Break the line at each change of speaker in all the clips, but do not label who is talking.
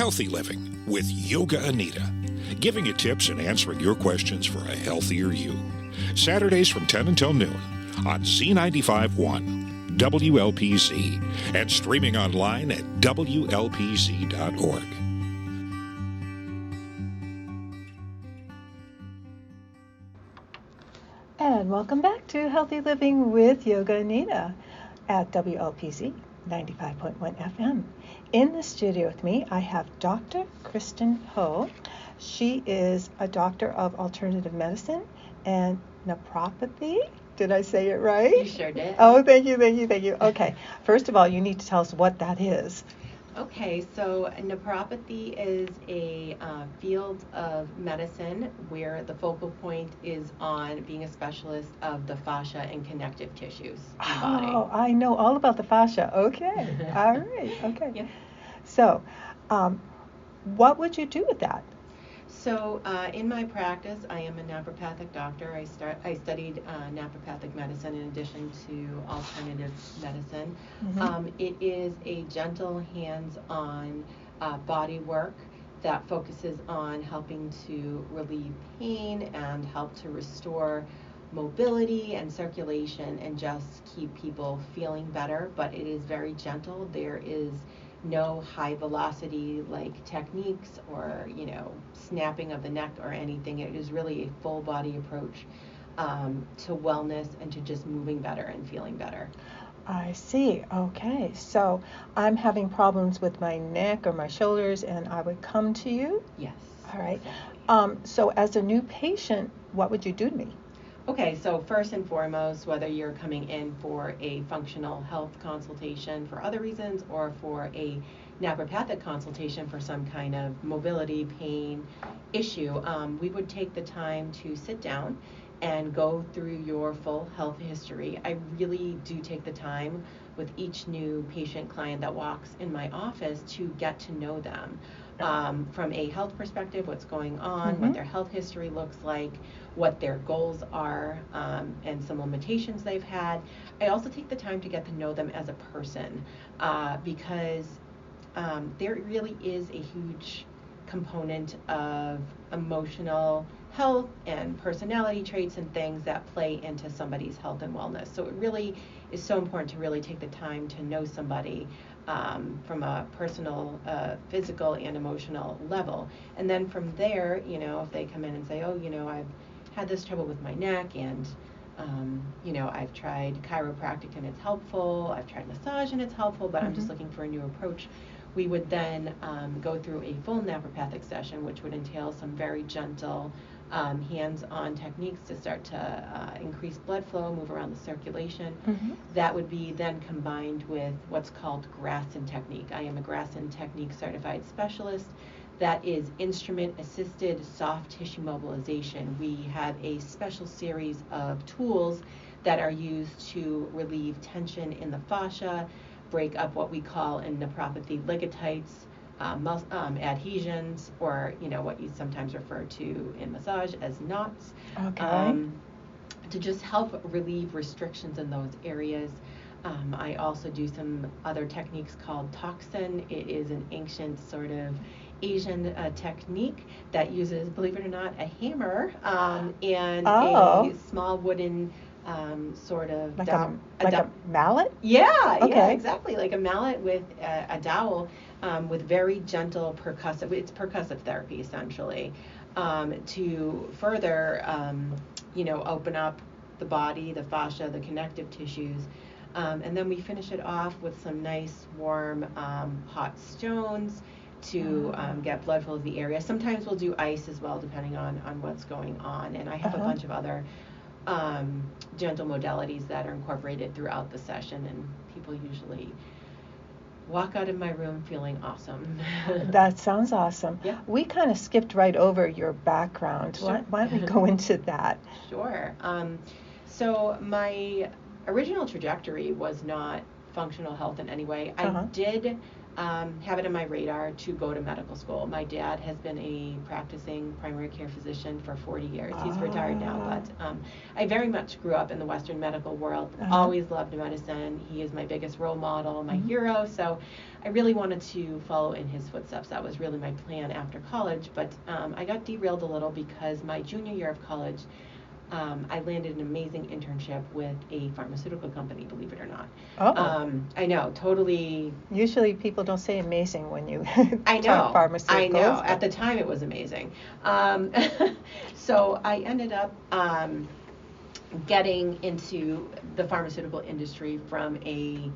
Healthy Living with Yoga Anita, giving you tips and answering your questions for a healthier you. Saturdays from 10 until noon on Z95.1, WLPZ, and streaming online at WLPZ.org.
And welcome back to Healthy Living with Yoga Anita at WLPZ 95.1 FM. In the studio with me, I have Dr. Kristen Poe. She is a doctor of alternative medicine and naprapathy. Did I say it right?
You sure did.
Oh, thank you. Okay, first of all, you need to tell us what that is.
Okay, so naprapathy is a field of medicine where the focal point is on being a specialist of the fascia and connective tissues in the body.
Oh, I know all about the fascia. Okay, all right, okay.
Yeah.
So, what would you do with that?
So in my practice, I am a naprapathic doctor. I studied naprapathic medicine in addition to alternative medicine.
Mm-hmm.
It is a gentle, hands-on body work that focuses on helping to relieve pain and help to restore mobility and circulation and just keep people feeling better. But it is very gentle. There is no high velocity like techniques or snapping of the neck or anything. It is really a full body approach to wellness and to just moving better and feeling better.
I see. Okay. So I'm having problems with my neck or my shoulders, and I would come to you?
Yes.
All right.
Exactly.
So as a new patient, what would you do to me?
Okay, so first and foremost, whether you're coming in for a functional health consultation for other reasons or for a naprapathic consultation for some kind of mobility, pain issue, we would take the time to sit down and go through your full health history. I really do take the time with each new patient client that walks in my office to get to know them. From a health perspective, what's going on,
Mm-hmm.
what their health history looks like, what their goals are, and some limitations they've had. I also take the time to get to know them as a person because there really is a huge component of emotional health and personality traits and things that play into somebody's health and wellness. So it really is so important to really take the time to know somebody from a personal, physical, and emotional level. And then from there, if they come in and say, oh, I've had this trouble with my neck and I've tried chiropractic and it's helpful, I've tried massage and it's helpful, but I'm just looking for a new approach. We would then go through a full naprapathic session, which would entail some very gentle hands-on techniques to start to increase blood flow, move around the circulation.
Mm-hmm.
That would be then combined with what's called Graston technique. I am a Graston technique certified specialist. That is instrument-assisted soft tissue mobilization. We have a special series of tools that are used to relieve tension in the fascia, break up what we call in naprapathy ligotites, adhesions, or what you sometimes refer to in massage as knots.
Okay.
To just help relieve restrictions in those areas. I also do some other techniques called toxin. It is an ancient sort of Asian technique that uses, believe it or not, a hammer and a small wooden sort of
like a mallet?
Yeah,
Okay.
Yeah, exactly. Like a mallet with a dowel with very gentle percussive. It's percussive therapy essentially to further, open up the body, the fascia, the connective tissues. And then we finish it off with some nice warm hot stones to get blood flow to the area. Sometimes we'll do ice as well, depending on what's going on. And I have a bunch of other gentle modalities that are incorporated throughout the session, and people usually walk out of my room feeling awesome.
That sounds awesome.
Yeah.
We kind of skipped right over your background.
Sure.
Why don't we go into that?
Sure. So my original trajectory was not functional health in any way. I did have it on my radar to go to medical school. My dad has been a practicing primary care physician for 40 years. He's retired now, but I very much grew up in the Western medical world, always loved medicine. He is my biggest role model, my hero, so I really wanted to follow in his footsteps. That was really my plan after college, but I got derailed a little because my junior year of college, I landed an amazing internship with a pharmaceutical company, believe it or not.
Oh.
I know, totally.
Usually people don't say amazing when you
I know,
talk pharmaceuticals.
I know. At the time, it was amazing. So I ended up getting into the pharmaceutical industry from a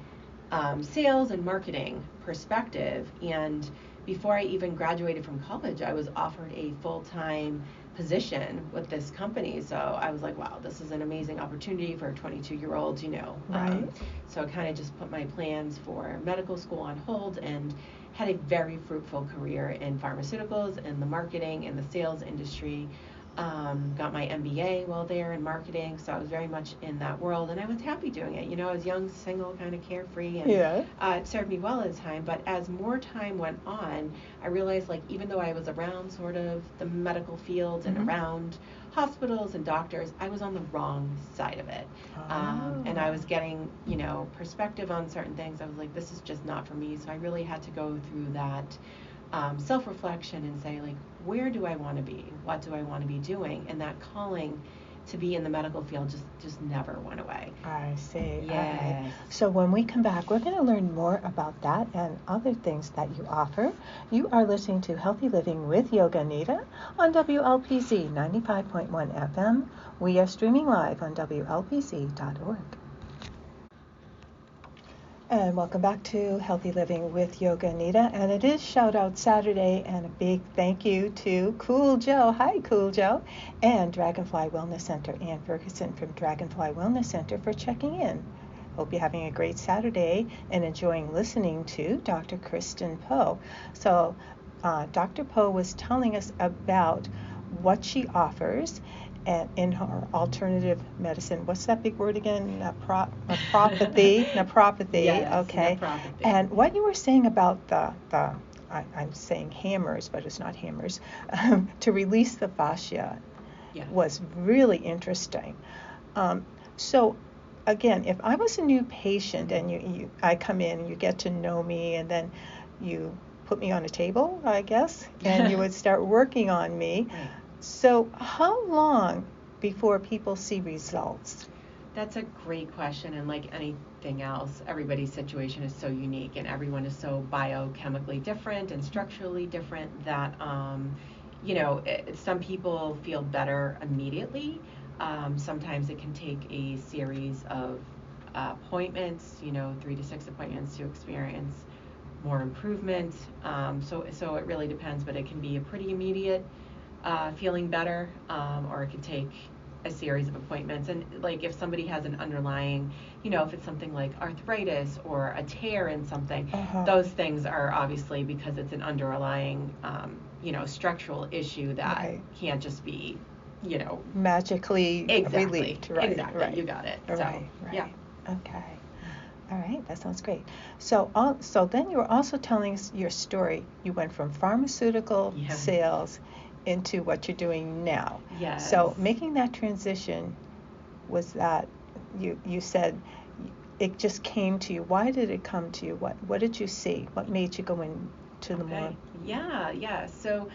sales and marketing perspective. And before I even graduated from college, I was offered a full-time position with this company. So I was like, wow, this is an amazing opportunity for a 22-year-old, you know.
Right.
So I kind of just put my plans for medical school on hold and had a very fruitful career in pharmaceuticals and the marketing and the sales industry. Got my MBA while there in marketing, so I was very much in that world, and I was happy doing it. You know, I was young, single, kind of carefree, and it served me well at the time. But as more time went on, I realized, like, even though I was around sort of the medical field and around hospitals and doctors, I was on the wrong side of it. And I was getting, you know, perspective on certain things. I was like, this is just not for me. So I really had to go through that self-reflection and say, like, where do I want to be? What do I want to be doing? And that calling to be in the medical field just never went away.
I see.
Yes.
All right. So when we come back, we're going to learn more about that and other things that you offer. You are listening to Healthy Living with Yoga Anita on WLPZ 95.1 FM. We are streaming live on WLPZ.org. And welcome back to Healthy Living with Yoga Anita. And it is Shout Out Saturday, and a big thank you to Cool Joe. Hi, Cool Joe. And Dragonfly Wellness Center, Ann Ferguson from Dragonfly Wellness Center, for checking in. Hope you're having a great Saturday and enjoying listening to Dr. Kristen Poe. So Dr. Poe was telling us about what she offers in her alternative medicine. What's that big word again? Naprapathy. Naprapathy.
Yes,
okay.
Naprapathy.
And what you were saying about I'm saying hammers, but it's not hammers, to release the fascia was really interesting. So again, if I was a new patient and I come in and you get to know me, and then you put me on a table, I guess, and you would start working on me.
Right.
So how long before people see results?
That's a great question, and like anything else, everybody's situation is so unique, and everyone is so biochemically different and structurally different that, you know, some people feel better immediately. Sometimes it can take a series of appointments, you know, 3 to 6 appointments to experience more improvement. So it really depends, but it can be a pretty immediate feeling better, or it could take a series of appointments. And like if somebody has an underlying, you know, if it's something like arthritis or a tear in something, those things are obviously because it's an underlying, you know, structural issue that can't just be, you know, magically relieved. Right, exactly. Right. You got it.
Right,
so,
right.
Yeah.
Okay. All right, that sounds great. So then you were also telling us your story. You went from pharmaceutical sales into what you're doing now.
Yes.
So making that transition, was that you said it just came to you. Why did it come to you? What did you see? What made you go into the more?
Yeah. So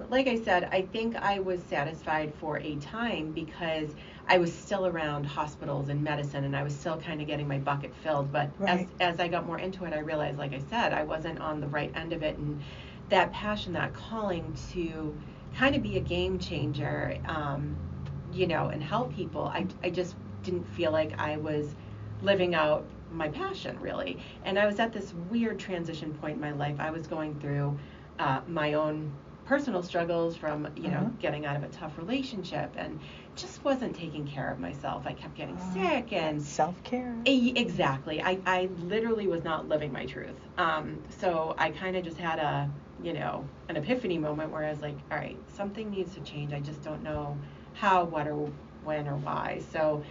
like I said, I think I was satisfied for a time because I was still around hospitals and medicine, and I was still kind of getting my bucket filled. But as I got more into it, I realized, like I said, I wasn't on the right end of it, and that passion, that calling to kind of be a game changer, you know, and help people, I just didn't feel like I was living out my passion, really. And I was at this weird transition point in my life. I was going through my own personal struggles from, you know, getting out of a tough relationship, and just wasn't taking care of myself. I kept getting sick, and
self-care.
Exactly. I literally was not living my truth. So I kind of just had an epiphany moment where I was like, all right, something needs to change. I just don't know how, what, or when, or why. So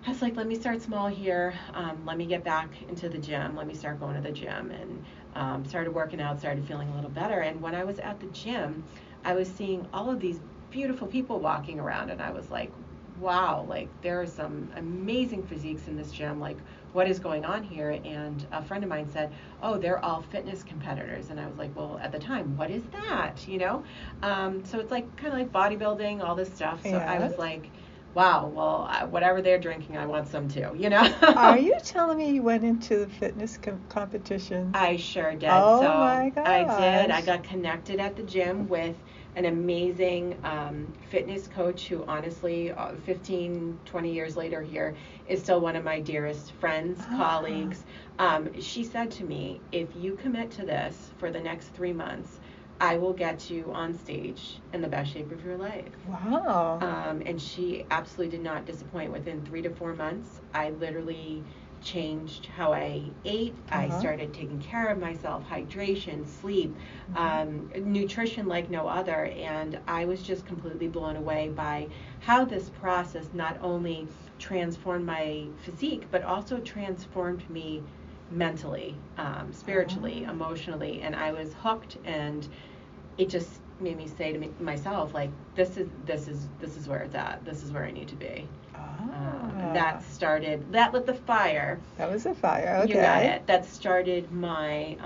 I was like, let me start small here. Let me get back into the gym. Let me start going to the gym. started working out, started feeling a little better. And when I was at the gym, I was seeing all of these beautiful people walking around, and I was like, wow, like there are some amazing physiques in this gym, like what is going on here? And a friend of mine said, oh, they're all fitness competitors. And I was like, well, at the time, what is that? You know? So it's like kind of like bodybuilding, all this stuff. So I was like, wow, well, whatever they're drinking, I want some too, you know?
Are you telling me you went into the fitness competition?
I sure did.
Oh
so
my gosh.
I did. I got connected at the gym with an amazing fitness coach who honestly 15, 20 years later here is still one of my dearest friends, colleagues. She said to me, if you commit to this for the next 3 months, I will get you on stage in the best shape of your life.
Wow.
And she absolutely did not disappoint. Within 3 to 4 months, I literally changed how I ate. I started taking care of myself, hydration, sleep, nutrition like no other. And I was just completely blown away by how this process not only transformed my physique, but also transformed me mentally, spiritually, emotionally. And I was hooked, and it just made me say to myself, like, this is where it's at. This is where I need to be. That lit the fire.
That was a fire, okay.
You got it. That started my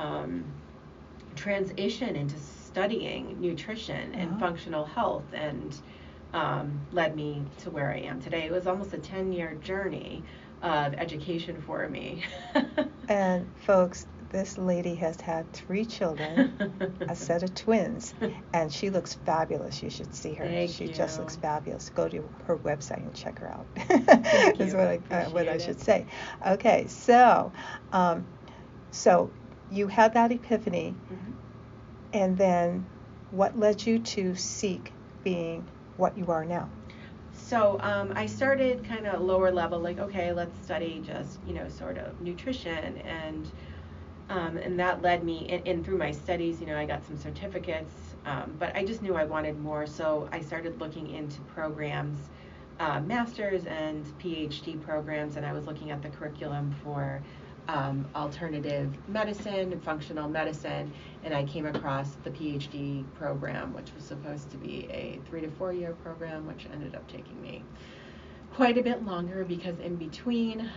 transition into studying nutrition and functional health, and led me to where I am today. It was almost a 10-year journey of education for me.
And folks, this lady has had 3 children, a set of twins, and she looks fabulous. You should see her.
Thank
she
you.
just looks fabulous. Go to her website and check her out.
Thank
Is
you.
what I should say. Okay, so you had that epiphany, and then what led you to seek being what you are now?
So I started kind of lower level, like, okay, let's study just, sort of nutrition, and that led me, and through my studies, I got some certificates, but I just knew I wanted more, so I started looking into programs, master's and PhD programs, and I was looking at the curriculum for alternative medicine and functional medicine, and I came across the PhD program, which was supposed to be a 3 to 4 year program, which ended up taking me quite a bit longer, because in between,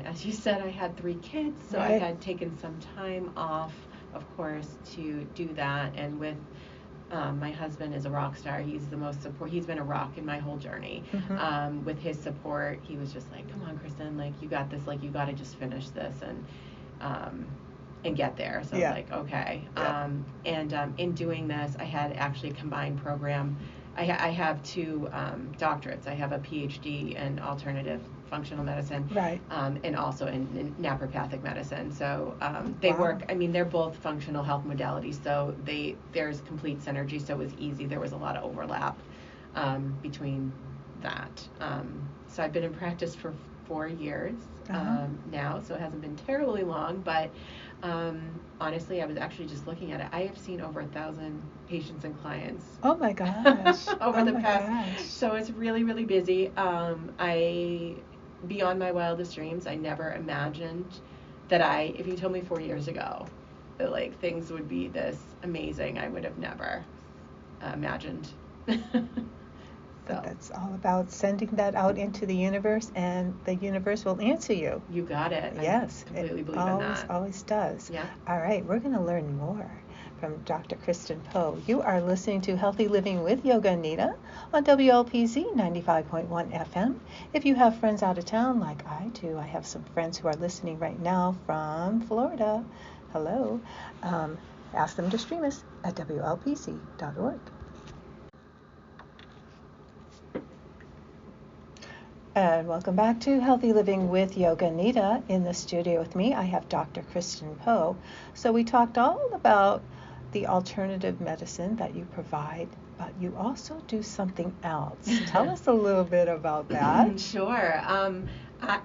as you said, I had 3 kids, so I had taken some time off, of course, to do that. And with my husband is a rock star. He's the most support. He's been a rock in my whole journey. With his support, he was just like, "Come on, Kristen, like you got this. Like you got to just finish this and get there." So I was like, okay. And in doing this, I had actually a combined program. I have 2 doctorates. I have a PhD in alternative functional medicine, and also in naprapathic medicine. So they work. I mean, they're both functional health modalities. So there's complete synergy. So it was easy. There was a lot of overlap between that. So I've been in practice for 4 years now. So it hasn't been terribly long, but honestly, I was actually just looking at it. I have seen over 1,000 patients and clients.
Oh my gosh!
over the past. So it's really, really busy. Beyond my wildest dreams, I never imagined that if you told me 4 years ago that like things would be this amazing, I would have never imagined.
But that's all about sending that out into the universe, and the universe will answer you.
You got it.
Yes,
I completely believe in that.
Always does.
Yeah.
All right, we're going to learn more from Dr. Kristen Poe. You are listening to Healthy Living with Yoga Anita on WLPZ 95.1 FM. If you have friends out of town like I do, I have some friends who are listening right now from Florida. Hello. Ask them to stream us at WLPZ.org. And welcome back to Healthy Living with Yoga Anita. In the studio with me, I have Dr. Kristen Poe. So we talked all about the alternative medicine that you provide, but you also do something else. Tell us a little bit about that.
Sure.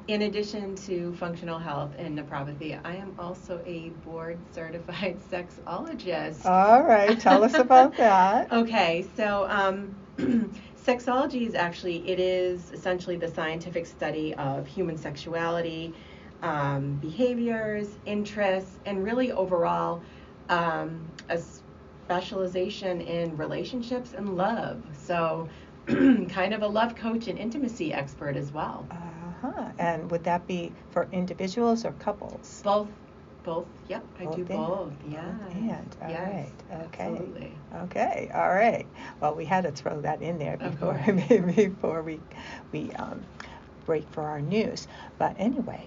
In addition to functional health and naprapathy, I am also a board-certified sexologist.
All right, tell us about that.
Okay, so sexology is essentially the scientific study of human sexuality, behaviors, interests, and really overall a specialization in relationships and love. So kind of a love coach and intimacy expert as well.
Uh-huh. And would that be for individuals or couples?
Both. Yep, I do both. Yeah.
And all
yes,
right. Okay.
Absolutely.
Okay. All right. Well, we had to throw that in there before before we break for our news. But anyway,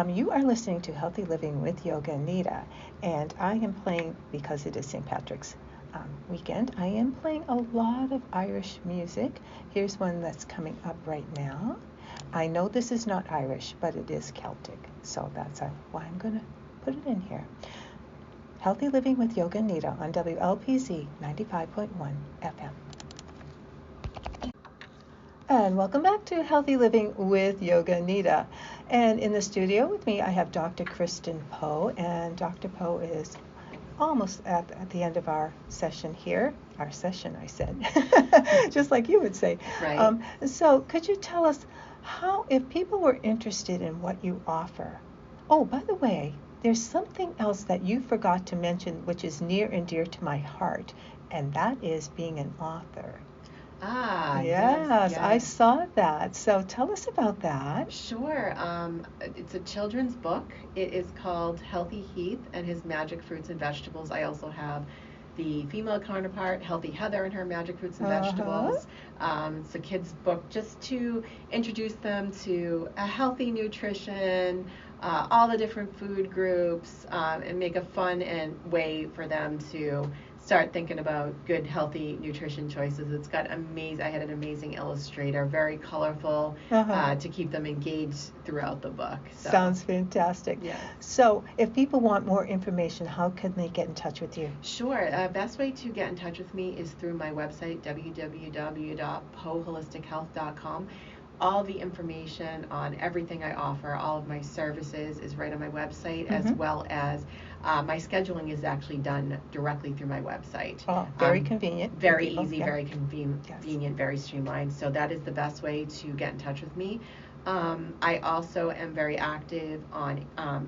you are listening to Healthy Living with Yoga Anita, and I am playing, because it is St. Patrick's weekend, I am playing a lot of Irish music. Here's one that's coming up right now. I know this is not Irish, but it is Celtic, so that's why I'm going to put it in here. Healthy Living with Yoga Anita on WLPZ 95.1 FM. And welcome back to Healthy Living with Yoga Anita. And in the studio with me, I have Dr. Kristen Poe. And Dr. Poe is almost at the end of our session here. Our session, I said, just like you would say.
Right.
So could you tell us how, if people were interested in what you offer? Oh, by the way, there's something else that you forgot to mention, which is near and dear to my heart, and that is being an author. Yes, I saw that. So tell us about that.
Sure. It's a children's book. It is called Healthy Heath and His Magic Fruits and Vegetables. I also have the female counterpart, Healthy Heather, and her Magic Fruits and Vegetables. It's a kid's book just to introduce them to a healthy nutrition, all the different food groups, and make a fun and way for them to start thinking about good, healthy nutrition choices. It's got I had an amazing illustrator, very colorful, to keep them engaged throughout the book. So.
Sounds fantastic.
Yeah.
So if people want more information, how can they get in touch with you?
Sure. Best way to get in touch with me is through my website, www.poholistichealth.com. All the information on everything I offer, all of my services is right on my website, as well as my scheduling is actually done directly through my website.
Oh, very convenient.
Very easy, very convenient, very streamlined. So that is the best way to get in touch with me. I also am very active on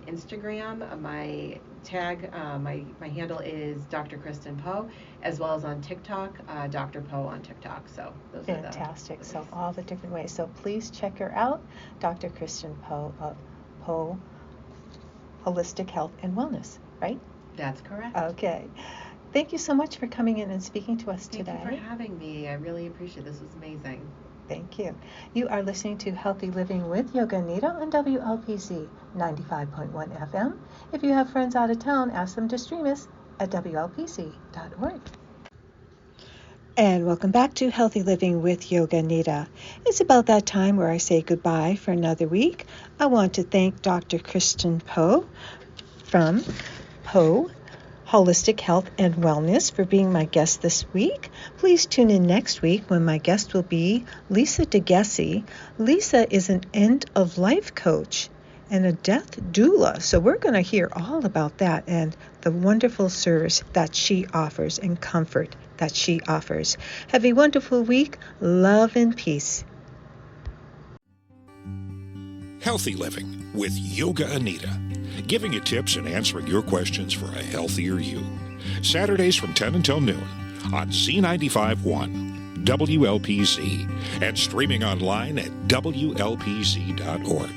Instagram. My tag, my handle is Dr. Kristen Poe, as well as on TikTok, Dr. Poe on TikTok. So those
fantastic.
are the
So all the different ways. So please check her out, Dr. Kristen Poe of Poe Holistic Health and Wellness, right?
That's correct.
Okay. Thank you so much for coming in and speaking to us today.
Thank you for having me. I really appreciate it. This was amazing.
Thank you. You are listening to Healthy Living with Yoga Anita on WLPZ 95.1 FM. If you have friends out of town, ask them to stream us at WLPZ.org. And welcome back to Healthy Living with Yoga Anita. It's about that time where I say goodbye for another week. I want to thank Dr. Kristen Poe from Poe Holistic Health and Wellness for being my guest this week. Please tune in next week when my guest will be Lisa DeGessie. Lisa is an end-of-life coach and a death doula. So we're going to hear all about that and the wonderful service that she offers and comfort that she offers. Have a wonderful week. Love and peace.
Healthy Living with Yoga Anita, giving you tips and answering your questions for a healthier you. Saturdays from 10 until noon on Z95.1, WLPZ, and streaming online at WLPZ.org.